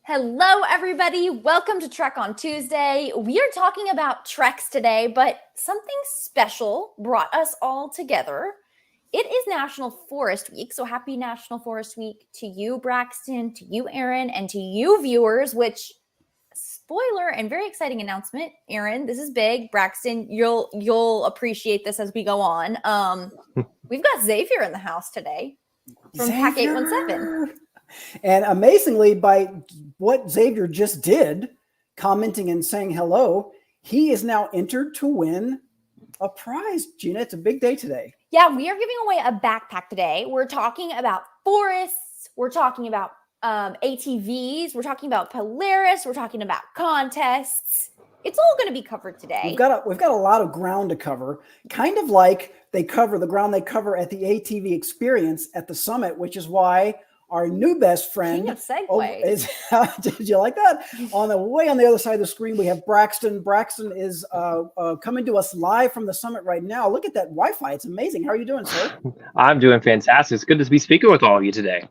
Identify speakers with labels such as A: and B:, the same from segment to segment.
A: Hello, everybody. Welcome to Trek on Tuesday. We are talking about treks today, but something special brought us all together. It is National Forest Week, so happy National Forest Week to you, Braxton, to you, Aaron, and to you, viewers, which, spoiler and very exciting announcement, Aaron, this is big. Braxton, you'll appreciate this as we go on. We've got Xavier in the house today from Pack 817.
B: And amazingly, by what Xavier just did, commenting and saying hello, he is now entered to win a prize. Gina, it's a big day today.
A: Yeah, we are giving away a backpack today. We're talking about forests. We're talking about ATVs. We're talking about Polaris. We're talking about contests. It's all going to be covered today.
B: We've got a lot of ground to cover, kind of like they cover the ground they cover at the ATV Experience at the summit, which is why our new best friend.
A: King of segues.
B: Did you like that? On the other side of the screen, we have Braxton. Braxton is coming to us live from the summit right now. Look at that Wi-Fi. It's amazing. How are you doing, sir?
C: I'm doing fantastic. It's good to be speaking with all of you today.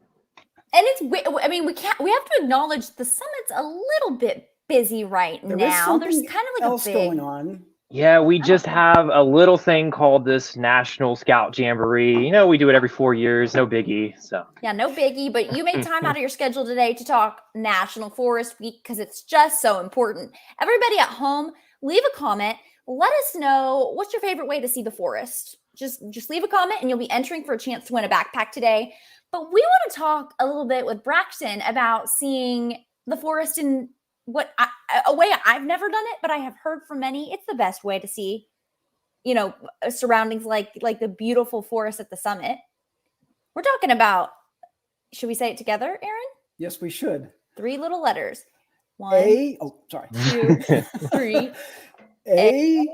A: And we have to acknowledge the summit's a little bit busy right now. There's kind of like
B: else going on.
C: Yeah, we just have a little thing called this National Scout Jamboree. You know, we do it every 4 years. No biggie. So
A: yeah, no biggie. But you made time out of your schedule today to talk National Forest Week because it's just so important. Everybody at home, leave a comment. Let us know what's your favorite way to see the forest. Just leave a comment and you'll be entering for a chance to win a backpack today. But we want to talk a little bit with Braxton about seeing the forest in a way I've never done it, but I have heard from many. It's the best way to see, surroundings like the beautiful forest at the summit. We're talking about, should we say it together, Aaron?
B: Yes, we should.
A: 3 little letters. 1, 2, 3.
B: ATV.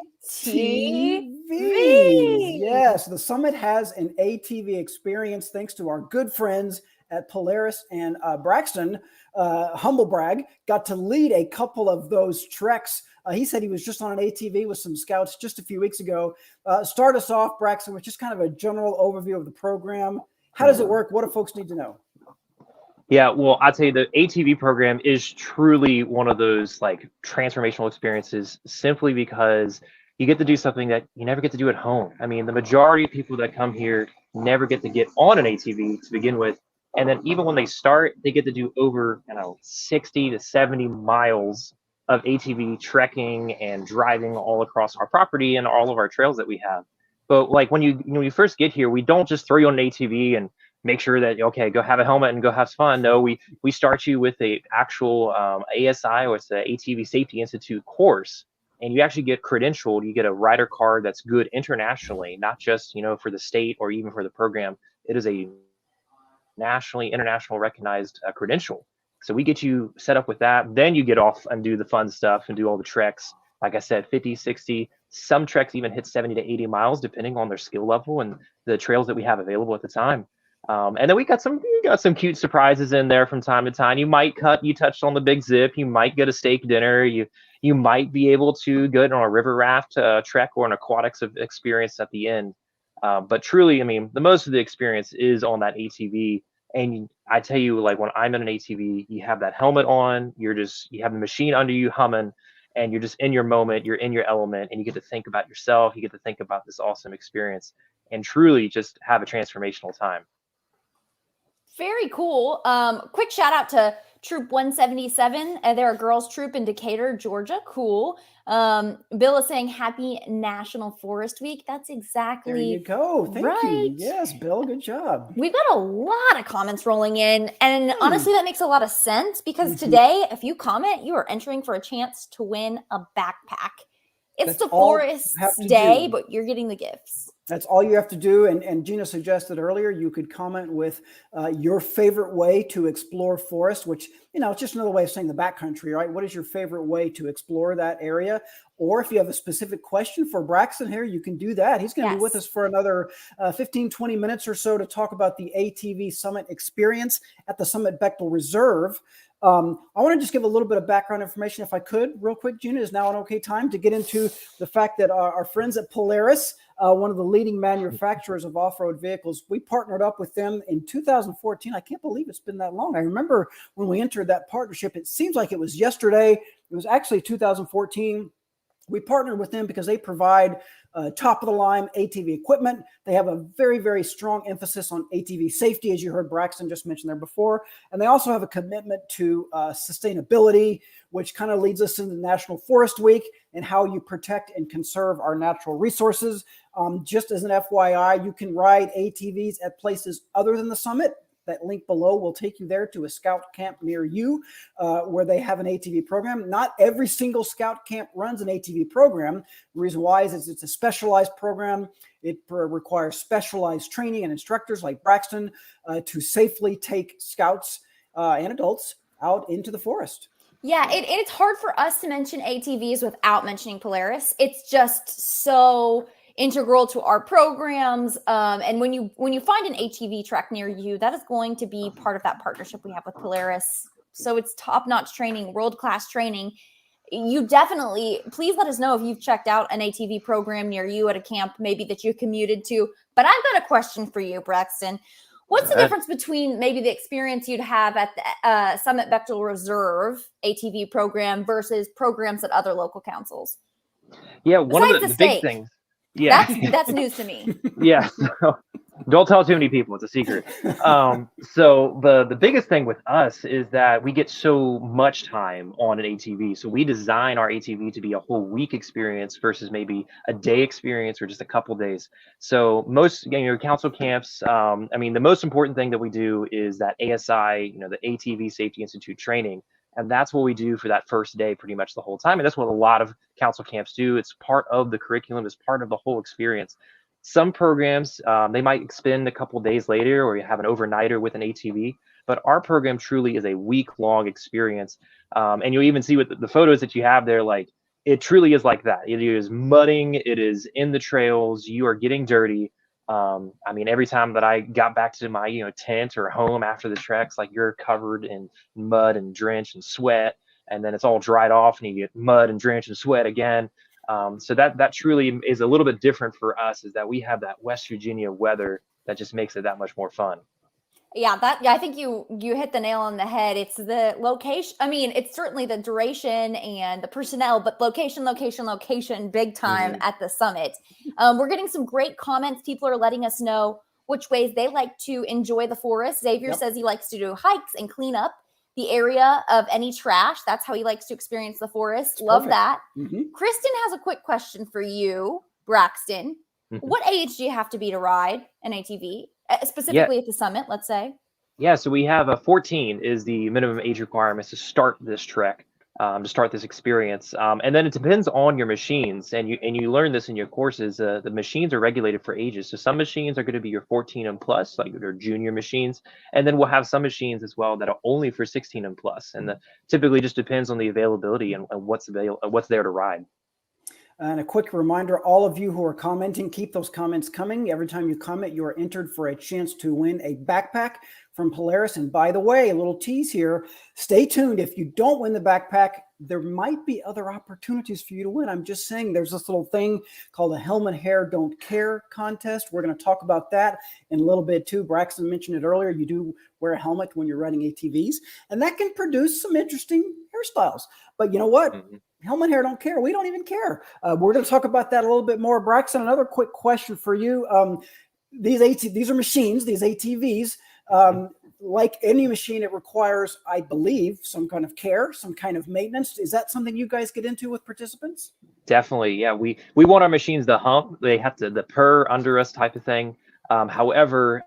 B: Yes, the summit has an ATV experience thanks to our good friends at Polaris, and Braxton, humble brag, got to lead a couple of those treks. He said he was just on an ATV with some scouts just a few weeks ago. Start us off, Braxton, with just kind of a general overview of the program. How does it work? What do folks need to know?
C: Yeah, well, I'd say the ATV program is truly one of those like transformational experiences simply because you get to do something that you never get to do at home. I mean, the majority of people that come here never get to get on an ATV to begin with. And then even when they start, they get to do over, 60 to 70 miles of ATV trekking and driving all across our property and all of our trails that we have. But like when you first get here, we don't just throw you on an ATV and make sure that, okay, go have a helmet and go have fun. No, we start you with a actual ASI, or it's the ATV Safety Institute course. And you actually get credentialed. You get a rider card that's good internationally, not just, for the state or even for the program. It is a international recognized credential. So we get you set up with that. Then you get off and do the fun stuff and do all the treks. Like I said, 50, 60, some treks even hit 70 to 80 miles, depending on their skill level and the trails that we have available at the time. And then we got some cute surprises in there from time to time. You touched on the big zip. You might get a steak dinner. You might be able to go on a river raft trek or an aquatics experience at the end. But truly, I mean, the most of the experience is on that ATV. And I tell you, like when I'm in an ATV, you have that helmet on, you have the machine under you humming, and you're just in your moment, you're in your element, and you get to think about yourself. You get to think about this awesome experience and truly just have a transformational time.
A: Very cool. Quick shout out to Troop 177. They're a girls troop in Decatur, Georgia. Cool. Bill is saying happy National Forest Week. That's exactly
B: there you go. Thank you. Yes, Bill, good job.
A: We've got a lot of comments rolling in. And honestly, that makes a lot of sense because today, if you comment, you are entering for a chance to win a backpack. It's the Forest Day, but you're getting the gifts.
B: That's all you have to do. And Gina suggested earlier, you could comment with your favorite way to explore forest, which, it's just another way of saying the backcountry, right? What is your favorite way to explore that area? or if you have a specific question for Braxton here, you can do that. He's going to be with us for another 15, 20 minutes or so to talk about the ATV Summit experience at the Summit Bechtel Reserve. I want to just give a little bit of background information, if I could, real quick. Gina, is now an okay time to get into the fact that our friends at Polaris, one of the leading manufacturers of off-road vehicles, we partnered up with them in 2014. I can't believe it's been that long. I remember when we entered that partnership, it seems like it was yesterday. It was actually 2014. We partnered with them because they provide top-of-the-line ATV equipment. They have a very, very strong emphasis on ATV safety, as you heard Braxton just mention there before. And they also have a commitment to sustainability, which kind of leads us into National Forest Week and how you protect and conserve our natural resources. Just as an FYI, you can ride ATVs at places other than the summit. That link below will take you there to a scout camp near you where they have an ATV program. Not every single scout camp runs an ATV program. The reason why is it's a specialized program. It requires specialized training and instructors like Braxton to safely take scouts and adults out into the forest.
A: Yeah, it's hard for us to mention ATVs without mentioning Polaris. It's just so integral to our programs. And when you find an ATV track near you, that is going to be part of that partnership we have with Polaris. So it's top-notch training, world-class training. You definitely, please let us know if you've checked out an ATV program near you at a camp, maybe that you commuted to. But I've got a question for you, Braxton. What's the difference between maybe the experience you'd have at the Summit Bechtel Reserve ATV program versus programs at other local councils?
C: Yeah, one of the big things.
A: Yeah, that's news to me.
C: Yeah, so don't tell too many people; it's a secret. So the biggest thing with us is that we get so much time on an ATV. So we design our ATV to be a whole week experience versus maybe a day experience or just a couple days. So most council camps. I mean, the most important thing that we do is that ASI, the ATV Safety Institute training. And that's what we do for that first day pretty much the whole time. And that's what a lot of council camps do. It's part of the curriculum, it's part of the whole experience. Some programs, they might spend a couple days later or you have an overnighter with an ATV. But our program truly is a week-long experience. And you'll even see with the photos that you have there, like it truly is like that. It is mudding, it is in the trails, you are getting dirty. I mean, every time that I got back to my, tent or home after the treks, like you're covered in mud and drenched and sweat, and then it's all dried off and you get mud and drenched and sweat again. So that truly is a little bit different for us, is that we have that West Virginia weather that just makes it that much more fun.
A: Yeah, I think you hit the nail on the head. It's the location. I mean, it's certainly the duration and the personnel, but location, big time at the summit. We're getting some great comments. People are letting us know which ways they like to enjoy the forest. Xavier says he likes to do hikes and clean up the area of any trash. That's how he likes to experience the forest. Love that. Kristen has a quick question for you, Braxton. What age do you have to be to ride an ATV? Specifically at the summit, let's say.
C: Yeah, so we have a 14 is the minimum age requirements to start this trek, to start this experience. And then it depends on your machines, and you learn this in your courses. The machines are regulated for ages. So some machines are going to be your 14 and plus, like your junior machines. And then we'll have some machines as well that are only for 16 and plus. And typically just depends on the availability and what's there to ride.
B: And a quick reminder, all of you who are commenting, keep those comments coming. Every time you comment, you are entered for a chance to win a backpack from Polaris. And by the way, a little tease here, stay tuned. If you don't win the backpack, there might be other opportunities for you to win. I'm just saying there's this little thing called a Helmet Hair Don't Care contest. We're going to talk about that in a little bit too. Braxton mentioned it earlier. You do wear a helmet when you're riding ATVs, and that can produce some interesting hairstyles. But you know what? Helmet hair don't care. We don't even care. We're going to talk about that a little bit more. Braxton, another quick question for you. These are machines, these ATVs. Like any machine, it requires, I believe, some kind of care, some kind of maintenance. Is that something you guys get into with participants?
C: Definitely, yeah. We want our machines to hump. They have to the purr under us type of thing. However,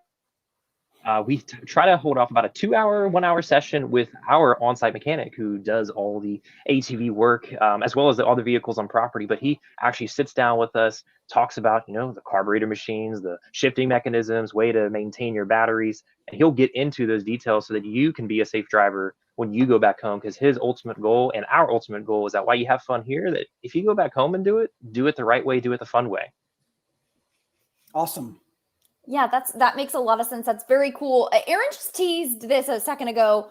C: we try to hold off about a 2-hour, 1-hour session with our on-site mechanic who does all the ATV work, as well as all the vehicles on property. But he actually sits down with us, talks about, the carburetor machines, the shifting mechanisms, way to maintain your batteries. And he'll get into those details so that you can be a safe driver when you go back home, because his ultimate goal and our ultimate goal is that while you have fun here, that if you go back home and do it the right way, do it the fun way.
B: Awesome.
A: Yeah, that makes a lot of sense. That's very cool. Aaron just teased this a second ago.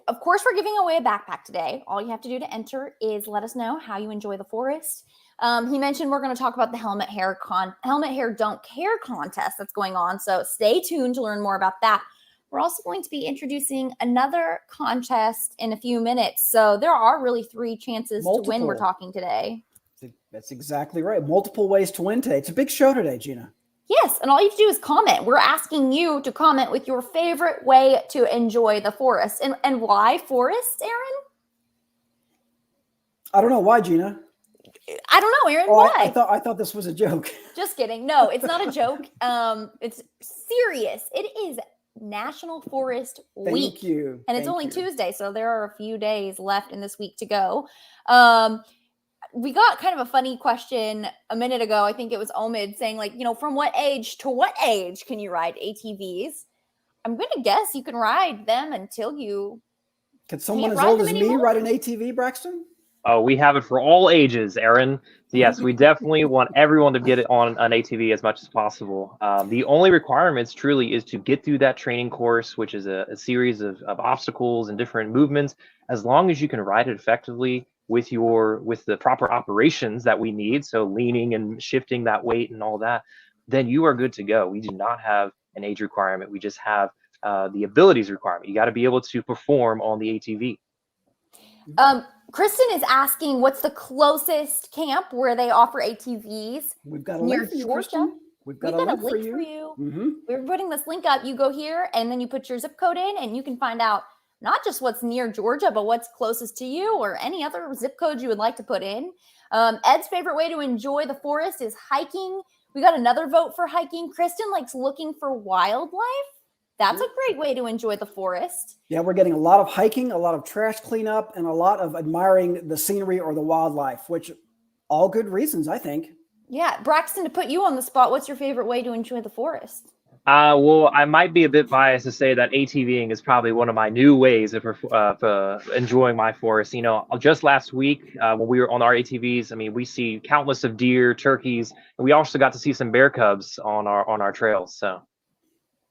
A: Of course, we're giving away a backpack today. All you have to do to enter is let us know how you enjoy the forest. He mentioned we're going to talk about the helmet hair don't care contest that's going on. So stay tuned to learn more about that. We're also going to be introducing another contest in a few minutes. So there are really 3 chances to win we're talking today.
B: That's exactly right. Multiple ways to win today. It's a big show today, Gina.
A: Yes, and all you have to do is comment. We're asking you to comment with your favorite way to enjoy the forest. And why forests, Aaron?
B: I don't know why, Gina.
A: I don't know, Aaron.
B: Oh,
A: why?
B: I thought this was a joke.
A: Just kidding. No, it's not a joke. It's serious. It is National Forest Week.
B: Thank you.
A: And it's only Tuesday, so there are a few days left in this week to go. We got kind of a funny question a minute ago. I think it was Omid saying, like, from what age to what age can you ride ATVs? I'm going to guess you can ride them until you.
B: Can someone as old as me ride an ATV, Braxton?
C: Oh, we have it for all ages, Aaron. Yes, we definitely want everyone to get it on an ATV as much as possible. The only requirements truly is to get through that training course, which is a series of obstacles and different movements. As long as you can ride it effectively with the proper operations that we need, so leaning and shifting that weight and all that, then you are good to go. We do not have an age requirement. We just have the abilities requirement. You got to be able to perform on the ATV.
A: Kristen is asking, what's the closest camp where they offer ATVs?
B: We've got a link for you, Kristen. We've got a link for you.
A: Mm-hmm. We're putting this link up. You go here, and then you put your zip code in, and you can find out not just what's near Georgia, but what's closest to you or any other zip code you would like to put in. Ed's favorite way to enjoy the forest is hiking. We got another vote for hiking. Kristen likes looking for wildlife. That's a great way to enjoy the forest.
B: Yeah, we're getting a lot of hiking, a lot of trash cleanup, and a lot of admiring the scenery or the wildlife, which all good reasons, I think.
A: Yeah. Braxton, to put you on the spot, what's your favorite way to enjoy the forest?
C: Well, I might be a bit biased to say that ATVing is probably one of my new ways of enjoying my forest. Just last week when we were on our ATVs, we see countless of deer, turkeys, and we also got to see some bear cubs on our trails. So,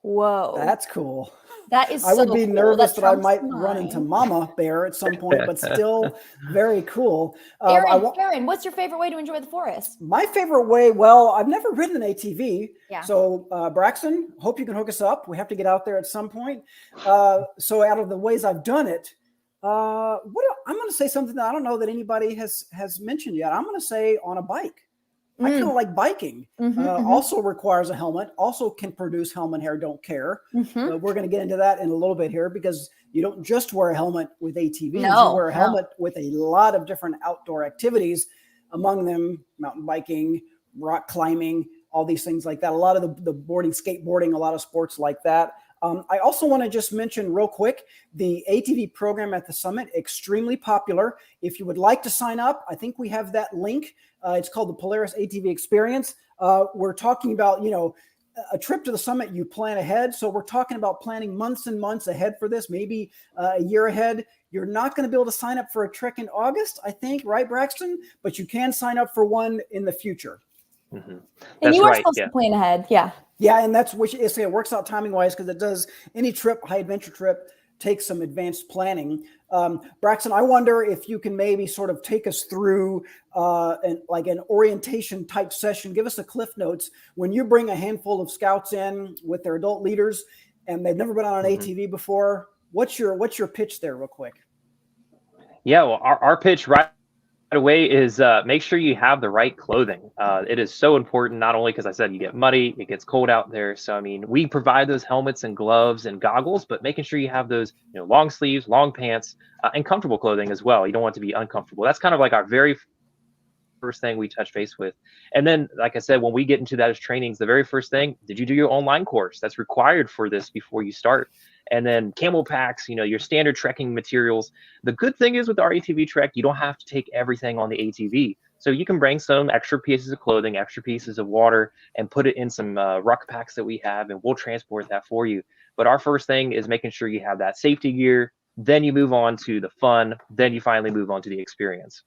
A: whoa,
B: that's cool.
A: That is.
B: I would be
A: cool.
B: nervous that I might run into Mama Bear at some point, but still very cool.
A: Aaron, what's your favorite way to enjoy the forest?
B: My favorite way, well, I've never ridden an ATV.
A: Yeah.
B: So Braxton, hope you can hook us up. We have to get out there at some point. So out of the ways I've done it, I'm going to say something that I don't know that anybody has mentioned yet. I'm going to say on a bike. I kind of like biking. Also requires a helmet. Also can produce helmet hair don't care. We're going to get into that in a little bit here because you don't just wear a helmet with ATVs. You wear a helmet with a lot of different outdoor activities, among them mountain biking, rock climbing, all these things like that. A lot of the boarding, skateboarding, a lot of sports like that. I also want to just mention real quick, the ATV program at the summit, extremely popular. If you would like to sign up, I think we have that link. It's called the Polaris ATV Experience. We're talking about, a trip to the summit, you plan ahead. So we're talking about planning months and months ahead for this, maybe a year ahead. You're not going to be able to sign up for a trek in August, I think, right, Braxton? But you can sign up for one in the future.
A: And you are supposed to plan ahead. Yeah.
B: Yeah. And that's which is it works out timing wise because it does any trip, high adventure trip, takes some advanced planning. Braxton, I wonder if you can maybe sort of take us through an orientation type session. Give us a cliff notes when you bring a handful of scouts in with their adult leaders and they've never been on an ATV before. What's your pitch there real quick?
C: Yeah, well, our pitch right away is make sure you have the right clothing. It is so important, not only because I said you get muddy, it gets cold out there. So, we provide those helmets and gloves and goggles, but making sure you have those, long sleeves, long pants, and comfortable clothing as well. You don't want it to be uncomfortable. That's kind of like our very first thing we touch base with. And then, like I said, when we get into those trainings, the very first thing, did you do your online course? That's required for this before you start. And then camel packs, your standard trekking materials. The good thing is with our ATV trek, you don't have to take everything on the ATV. So you can bring some extra pieces of clothing, extra pieces of water, and put it in some ruck packs that we have, and we'll transport that for you. But our first thing is making sure you have that safety gear, then you move on to the fun, then you finally move on to the experience.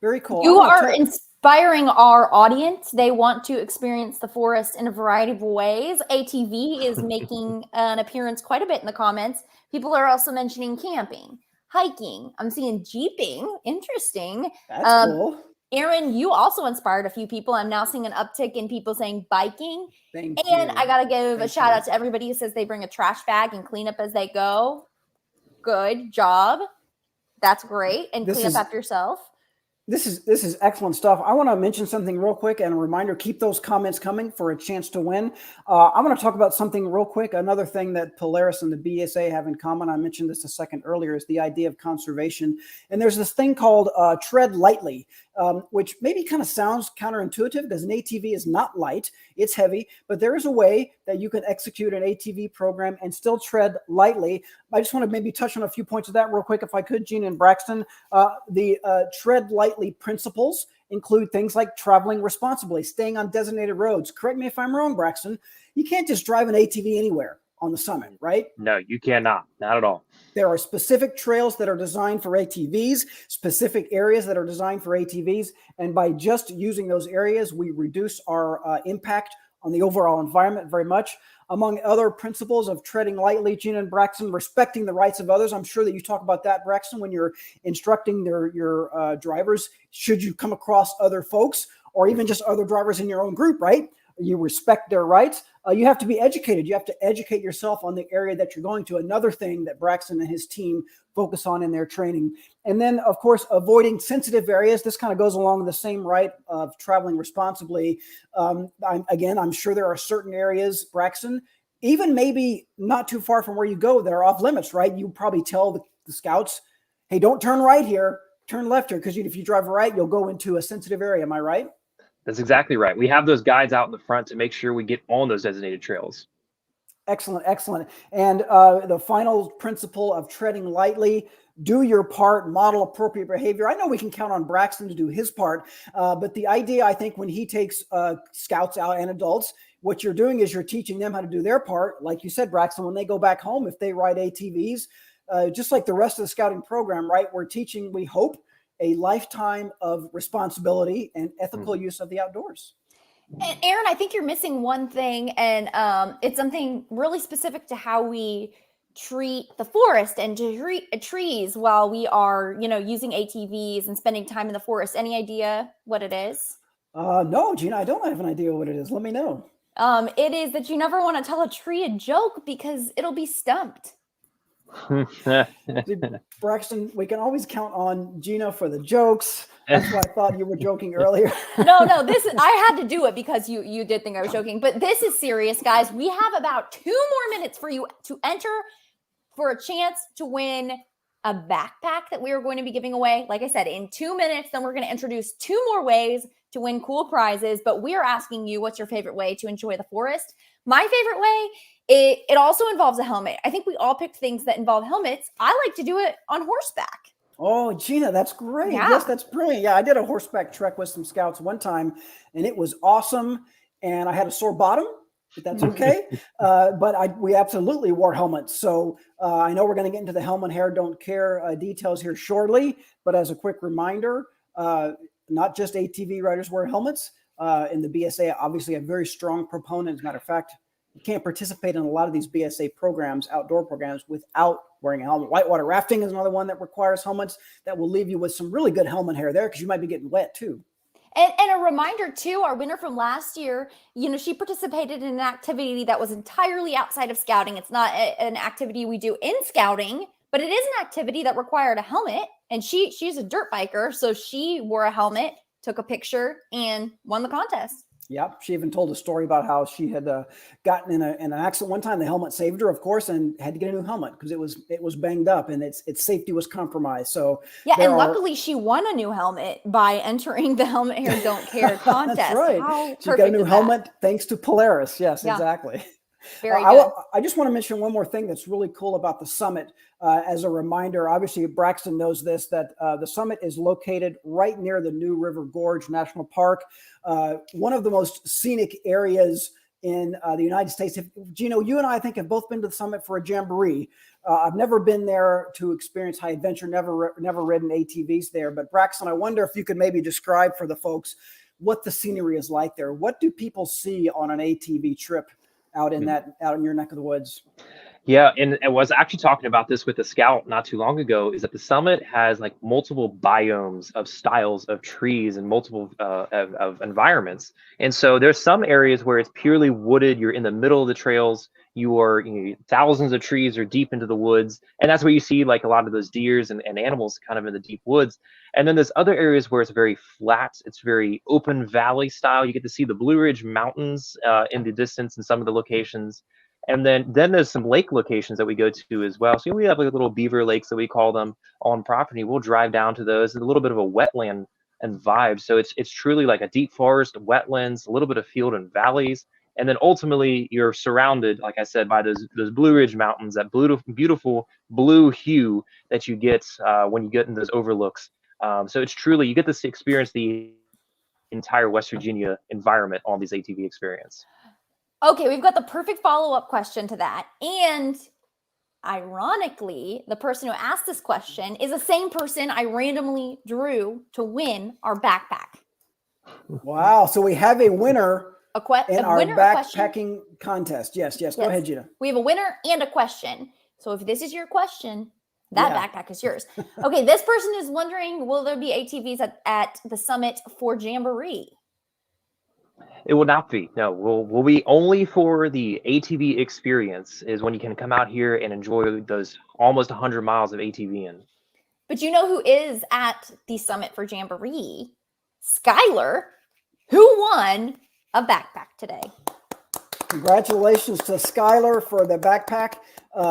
B: Very cool.
A: You are inspiring our audience. They want to experience the forest in a variety of ways. ATV is making an appearance quite a bit in the comments. People are also mentioning camping, hiking. I'm seeing jeeping. Interesting.
B: That's cool.
A: Aaron, you also inspired a few people. I'm now seeing an uptick in people saying biking.
B: Thank
A: and
B: you.
A: I got to give a shout out to everybody who says they bring a trash bag and clean up as they go. Good job. That's great. And clean up after yourself.
B: This is excellent stuff. I want to mention something real quick, and a reminder, keep those comments coming for a chance to win. I want to talk about something real quick. Another thing that Polaris and the BSA have in common, I mentioned this a second earlier, is the idea of conservation. And there's this thing called tread lightly, which maybe kind of sounds counterintuitive because an ATV is not light, it's heavy, but there is a way that you can execute an ATV program and still tread lightly. I just want to maybe touch on a few points of that real quick, if I could, Gina and Braxton. The tread lightly principles include things like traveling responsibly, staying on designated roads. Correct me if I'm wrong, Braxton. You can't just drive an ATV anywhere on the summit, right?
C: No, you cannot. Not at all.
B: There are specific trails that are designed for ATVs, specific areas that are designed for ATVs. And by just using those areas, we reduce our impact on the overall environment very much. Among other principles of treading lightly, Gina and Braxton, respecting the rights of others. I'm sure that you talk about that, Braxton, when you're instructing your drivers, should you come across other folks or even just other drivers in your own group, right? You respect their rights. You have to be educated. You have to educate yourself on the area that you're going to. Another thing that Braxton and his team focus on in their training. And then, of course, avoiding sensitive areas. This kind of goes along the same right of traveling responsibly. I'm sure there are certain areas, Braxton, even maybe not too far from where you go, that are off limits, right? You probably tell the scouts, hey, don't turn right here, turn left here, because if you drive right, you'll go into a sensitive area. Am I right?
C: That's exactly right. We have those guides out in the front to make sure we get on those designated trails.
B: Excellent, excellent. And the final principle of treading lightly, do your part, model appropriate behavior. I know we can count on Braxton to do his part, but the idea, I think, when he takes scouts out and adults, what you're doing is you're teaching them how to do their part. Like you said, Braxton, when they go back home, if they ride ATVs, just like the rest of the scouting program, right? We're teaching, we hope, a lifetime of responsibility and ethical use of the outdoors.
A: And Aaron, I think you're missing one thing, and it's something really specific to how we treat the forest and to treat trees while we are, using ATVs and spending time in the forest. Any idea what it is?
B: No, Gina, I don't have an idea what it is. Let me know.
A: It is that you never want to tell a tree a joke because it'll be stumped.
B: Braxton, we can always count on Gina for the jokes. That's why I thought you were joking earlier.
A: No, I had to do it because you did think I was joking, but this is serious, guys. We have about 2 more minutes for you to enter for a chance to win a backpack that we are going to be giving away. Like I said, in 2 minutes, then we're going to introduce 2 more ways to win cool prizes, but we are asking you, what's your favorite way to enjoy the forest? My favorite way, it also involves a helmet. I think we all picked things that involve helmets. I like to do it on horseback.
B: Oh, Gina, that's great.
A: Yeah.
B: Yes, that's brilliant. Yeah, I did a horseback trek with some scouts one time, and it was awesome. And I had a sore bottom, but that's okay. We absolutely wore helmets. So I know we're going to get into the helmet hair, don't care details here shortly. But as a quick reminder, not just ATV riders wear helmets. In the BSA, obviously a very strong proponent. As a matter of fact, you can't participate in a lot of these BSA programs, outdoor programs, without wearing a helmet. Whitewater rafting is another one that requires helmets that will leave you with some really good helmet hair there because you might be getting wet too.
A: And a reminder too, our winner from last year, she participated in an activity that was entirely outside of scouting. It's not an activity we do in scouting, but it is an activity that required a helmet. And she's a dirt biker, so she wore a helmet, took a picture, and won the contest.
B: Yep. She even told a story about how she had gotten in an accident one time. The helmet saved her, of course, and had to get a new helmet because it was banged up and its safety was compromised. So
A: yeah, and luckily she won a new helmet by entering the Helmet Hair Don't Care contest.
B: That's right.
A: How
B: she got a new helmet thanks to Polaris. Yes, yeah. Exactly.
A: Very good.
B: I just want to mention one more thing that's really cool about the summit. As a reminder, obviously Braxton knows this, that the summit is located right near the New River Gorge National Park, one of the most scenic areas in the United States. Gino, you and I think have both been to the summit for a jamboree. I've never been there to experience high adventure, never ridden ATVs there. But Braxton, I wonder if you could maybe describe for the folks what the scenery is like there. What do people see on an ATV trip out in your neck of the woods?
C: Yeah, and I was actually talking about this with a scout not too long ago, is that the summit has like multiple biomes of styles of trees and multiple of environments. And so there's some areas where it's purely wooded. You're in the middle of the trails. Thousands of trees are deep into the woods. And that's where you see like a lot of those deers and animals kind of in the deep woods. And then there's other areas where it's very flat. It's very open valley style. You get to see the Blue Ridge Mountains in the distance in some of the locations. And then there's some lake locations that we go to as well. So we have like little beaver lakes that we call them on property. We'll drive down to those, and a little bit of a wetland and vibe. So it's truly like a deep forest, wetlands, a little bit of field and valleys. And then ultimately you're surrounded, like I said, by those Blue Ridge Mountains, that beautiful blue hue that you get when you get in those overlooks. So it's truly, you get to experience the entire West Virginia environment on these ATV Experience.
A: Okay, we've got the perfect follow-up question to that. And ironically, the person who asked this question is the same person I randomly drew to win our backpack.
B: Wow. So we have a winner in our backpacking contest. Yes. Go ahead, Gina.
A: We have a winner and a question. So if this is your question, that backpack is yours. Okay, this person is wondering, will there be ATVs at the summit for Jamboree?
C: It will not be. No, we'll be only for the ATV Experience is when you can come out here and enjoy those almost 100 miles of ATVing.
A: But you know who is at the summit for Jamboree? Skylar, who won a backpack today.
B: Congratulations to Skylar for the backpack.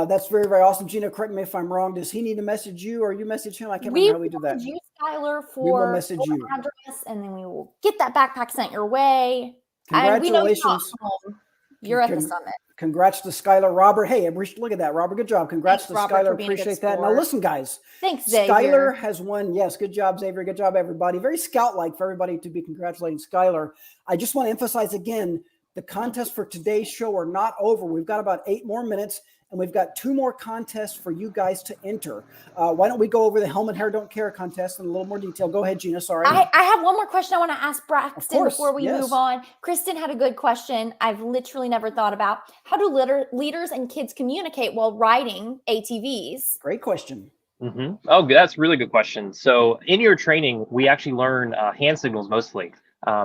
B: That's very, very awesome. Gina, correct me if I'm wrong. Does he need to message you or you message him? I can't remember how we do that.
A: You, Skylar,
B: we will
A: for
B: message you.
A: Address, and then we will get that backpack sent your way.
B: Congratulations.
A: And we know you're not home. You're at the summit.
B: Congrats to Skylar. Robert, hey, look at that. Robert, good job. Congrats to Skylar. Appreciate that. Now listen, guys.
A: Thanks, Xavier.
B: Skylar has won. Yes, good job, Xavier. Good job, everybody. Very scout-like for everybody to be congratulating Skylar. I just want to emphasize again, the contests for today's show are not over. We've got about 8 more minutes, and we've got 2 more contests for you guys to enter. Why don't we go over the Helmet Hair Don't Care contest in a little more detail? Go ahead, Gina. Sorry.
A: I have one more question I want to ask Braxton before we move on. Kristen had a good question I've literally never thought about. How do leaders and kids communicate while riding ATVs?
B: Great question.
C: Mm-hmm. Oh, that's a really good question. So in your training, we actually learn hand signals mostly.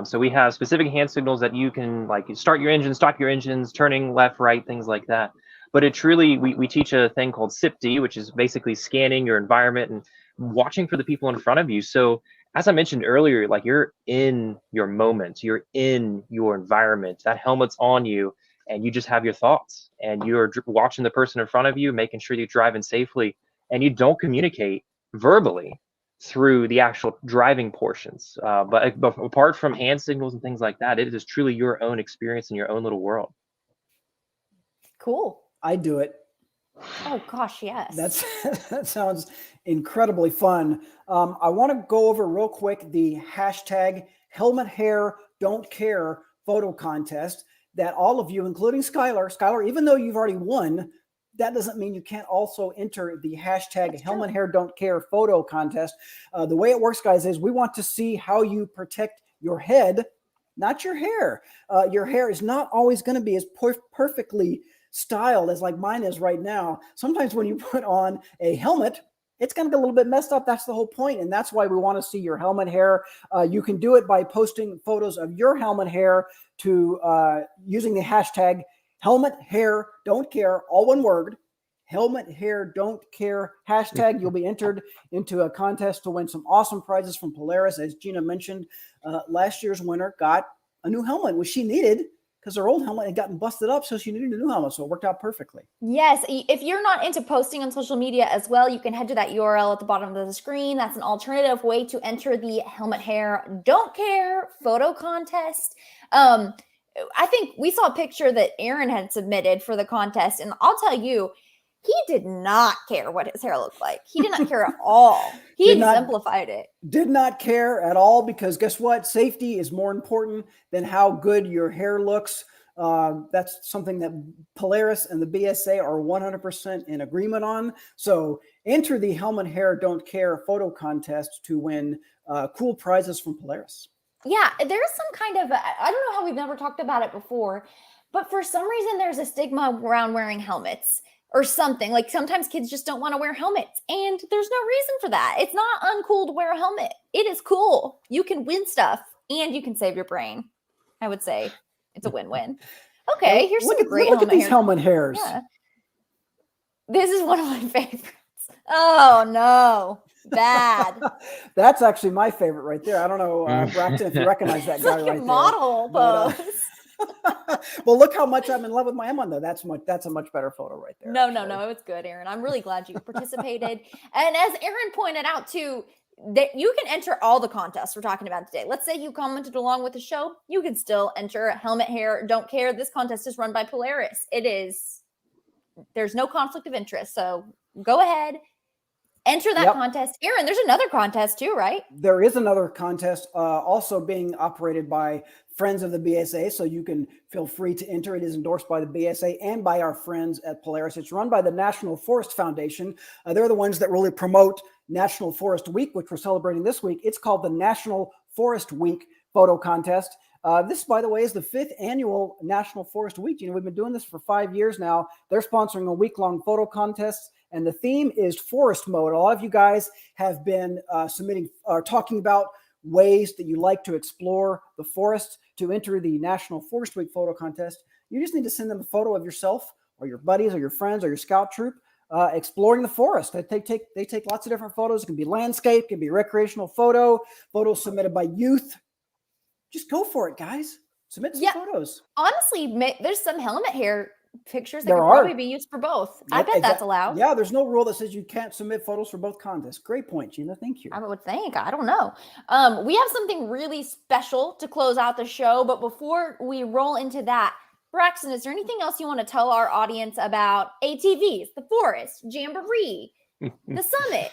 C: So we have specific hand signals that you can like start your engines, stop your engines, turning left, right, things like that. But it truly, we teach a thing called SIPD, which is basically scanning your environment and watching for the people in front of you. So as I mentioned earlier, like you're in your moment, you're in your environment, that helmet's on you, and you just have your thoughts and you're watching the person in front of you, making sure you're driving safely, and you don't communicate verbally through the actual driving portions. But apart from hand signals and things like that, it is truly your own experience in your own little world.
A: Cool.
B: I do it.
A: Oh gosh, yes.
B: That sounds incredibly fun. I want to go over real quick the hashtag Helmet Hair Don't Care photo contest that all of you, including Skylar, even though you've already won, that doesn't mean you can't also enter the hashtag Helmet Hair Don't Care photo contest. The way it works, guys, is we want to see how you protect your head, not your hair. Your hair is not always going to be as perfectly styled as like mine is right now. Sometimes when you put on a helmet, it's going to get a little bit messed up. That's the whole point. And that's why we want to see your helmet hair. You can do it by posting photos of your helmet hair to using the hashtag Helmet Hair Don't Care, all one word, Helmet Hair Don't Care hashtag. You'll be entered into a contest to win some awesome prizes from Polaris. As Gina mentioned, last year's winner got a new helmet, which she needed because her old helmet had gotten busted up, so she needed a new helmet, so it worked out perfectly.
A: Yes, if you're not into posting on social media as well, you can head to that URL at the bottom of the screen. That's an alternative way to enter the Helmet Hair Don't Care photo contest. I think we saw a picture that Aaron had submitted for the contest, and I'll tell you, he did not care what his hair looked like. He did not care at all. He exemplified it.
B: Did not care at all because guess what? Safety is more important than how good your hair looks. That's something that Polaris and the BSA are 100% in agreement on. So enter the Helmet Hair Don't Care photo contest to win cool prizes from Polaris.
A: Yeah, there's some kind of, I don't know how we've never talked about it before, but for some reason there's a stigma around wearing helmets or something. Like sometimes kids just don't want to wear helmets, and there's no reason for that. It's not uncool to wear a helmet. It is cool. You can win stuff and you can save your brain. I would say it's a win-win. Okay,
B: Now,
A: here's
B: look
A: some
B: at,
A: great
B: look at these
A: hair.
B: helmet hairs.
A: Yeah. This is one of my favorites. Oh no, bad.
B: That's actually my favorite right there. I don't know, Braxton, if you recognize that
A: It's
B: guy
A: like
B: right
A: a
B: there.
A: model
B: But,
A: pose.
B: well, look how much I'm in love with my Emma, though. That's a much better photo right there.
A: No, it's good, Aaron. I'm really glad you participated. And as Aaron pointed out too, that you can enter all the contests we're talking about today. Let's say you commented along with the show, you can still enter Helmet Hair Don't Care. This contest is run by Polaris. There's no conflict of interest. So go ahead, enter that contest. Aaron, there's another contest too, right?
B: There is another contest also being operated by friends of the BSA, so you can feel free to enter. It is endorsed by the BSA and by our friends at Polaris. It's run by the National Forest Foundation. They're the ones that really promote National Forest Week, which we're celebrating this week. It's called the National Forest Week Photo Contest. This, by the way, is the 5th annual National Forest Week. You know, we've been doing this for 5 years now. They're sponsoring a week-long photo contest, and the theme is forest mode. A lot of you guys have been submitting or talking about ways that you like to explore the forest. To enter the National Forest Week photo contest, you just need to send them a photo of yourself or your buddies or your friends or your scout troop exploring the forest. They take lots of different photos. It can be landscape, it can be recreational photos submitted by youth. Just go for it, guys. Submit some photos.
A: Honestly, there's some helmet hair pictures that
B: There
A: could
B: are.
A: probably be used for both. I bet that's allowed.
B: Yeah, there's no rule that says you can't submit photos for both contests. Great point, Gina. Thank you.
A: I would think. I don't know. We have something really special to close out the show, but before we roll into that, Braxton, is there anything else you want to tell our audience about ATVs, the forest, Jamboree, the summit,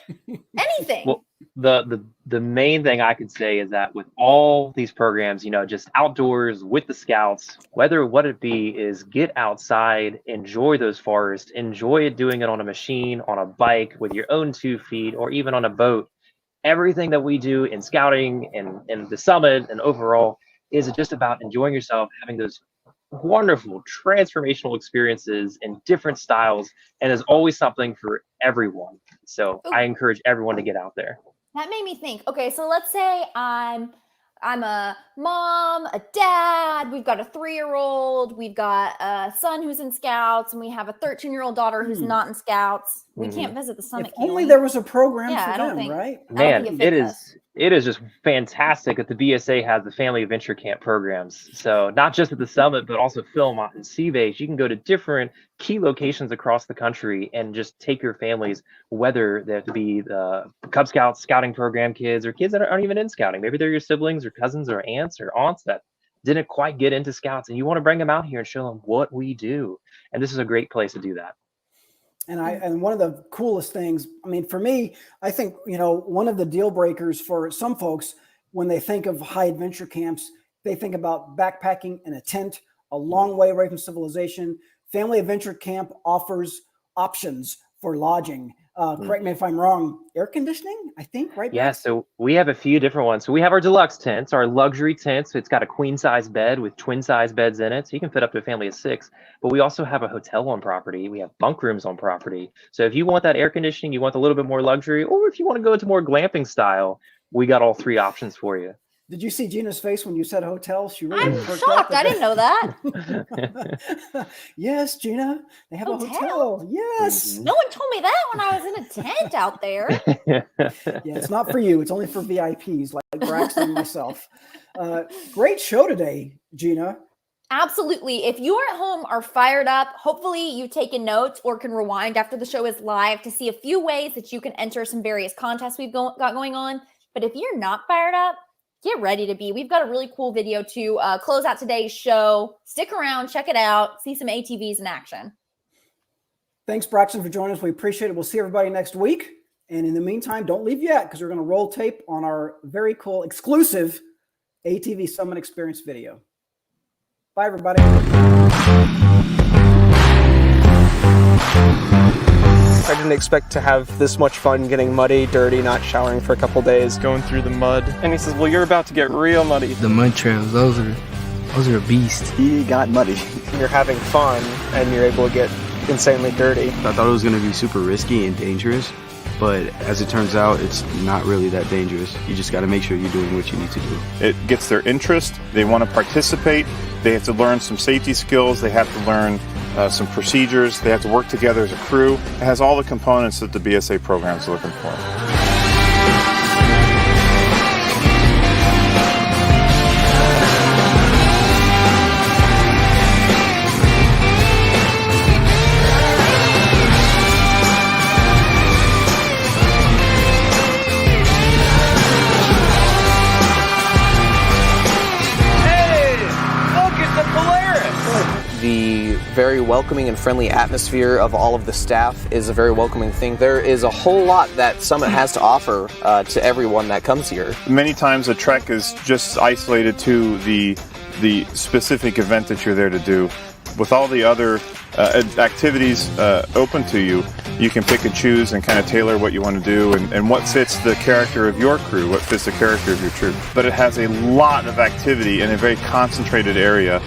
A: anything?
C: Well, the main thing I could say is that with all these programs, you know, just outdoors with the scouts, whether what it be is get outside, enjoy those forests, enjoy it doing it on a machine, on a bike, with your own 2 feet, or even on a boat. Everything that we do in scouting and the summit and overall is just about enjoying yourself, having those wonderful transformational experiences in different styles, and there's always something for everyone. So I encourage everyone to get out there.
A: That made me think. Okay, so let's say I'm a mom, a dad, we've got a 3-year-old, we've got a son who's in scouts, and we have a 13-year-old daughter who's not in scouts. We can't visit the summit.
B: If only there was a program for
A: I don't
B: them,
A: think,
B: right?
C: Man, it is just fantastic that the BSA has the Family Adventure Camp programs. So not just at the summit, but also Philmont and Sea Base. You can go to different key locations across the country and just take your families, whether they have to be the Cub Scouts scouting program kids or kids that aren't even in scouting. Maybe they're your siblings or cousins or aunts that didn't quite get into scouts, and you want to bring them out here and show them what we do. And this is a great place to do that.
B: And one of the coolest things, I mean, for me, I think, you know, one of the deal breakers for some folks when they think of high adventure camps, they think about backpacking in a tent, a long way away from civilization. Family Adventure Camp offers options for lodging. Correct me if I'm wrong. Air conditioning, I think, right?
C: Yeah, so we have a few different ones. So we have our deluxe tents, our luxury tents. It's got a queen size bed with twin size beds in it. So you can fit up to a family of 6. But we also have a hotel on property. We have bunk rooms on property. So if you want that air conditioning, you want a little bit more luxury, or if you want to go into more glamping style, we got all 3 options for you.
B: Did you see Gina's face when you said hotel? She really
A: I'm shocked. I didn't know that.
B: Yes, Gina, they have a hotel. Yes.
A: No one told me that when I was in a tent out there.
B: Yeah, it's not for you. It's only for VIPs like Braxton and myself. Great show today, Gina.
A: Absolutely. If you are at home are fired up, hopefully you've taken notes or can rewind after the show is live to see a few ways that you can enter some various contests we've got going on. But if you're not fired up, get ready to be. We've got a really cool video to close out today's show. Stick around, check it out, see some ATVs in action.
B: Thanks, Braxton, for joining us. We appreciate it. We'll see everybody next week. And in the meantime, don't leave yet because we're going to roll tape on our very cool exclusive ATV Summit Experience video. Bye, everybody.
D: I didn't expect to have this much fun getting muddy, dirty, not showering for a couple days.
E: Going through the mud. And he says, well, you're about to get real muddy.
F: The mud trails, those are a beast.
G: He got muddy.
D: You're having fun and you're able to get insanely dirty.
G: I thought it was going to be super risky and dangerous, but as it turns out, it's not really that dangerous. You just got to make sure you're doing what you need to do.
H: It gets their interest. They want to participate. They have to learn some safety skills. They have to learn some procedures. They have to work together as a crew. It has all the components that the BSA program is looking for.
D: The very welcoming and friendly atmosphere of all of the staff is a very welcoming thing. There is a whole lot that Summit has to offer to everyone that comes here.
H: Many times a trek is just isolated to the specific event that you're there to do. With all the other activities open to you, you can pick and choose and kind of tailor what you want to do and what fits the character of your crew, what fits the character of your troop. But it has a lot of activity in a very concentrated area.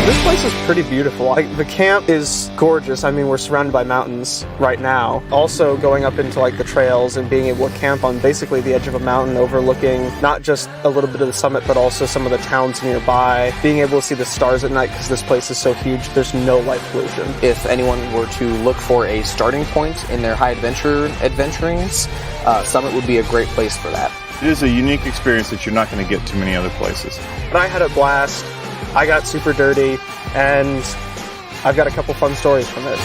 D: This place is pretty beautiful. Like, the camp is gorgeous. I mean, we're surrounded by mountains right now. Also going up into like the trails and being able to camp on basically the edge of a mountain overlooking not just a little bit of the summit, but also some of the towns nearby. Being able to see the stars at night because this place is so huge, there's no light pollution. If anyone were to look for a starting point in their high adventurings, Summit would be a great place for that.
H: It is a unique experience that you're not going to get too many other places.
D: But I had a blast. I got super dirty, and I've got a couple fun stories from it.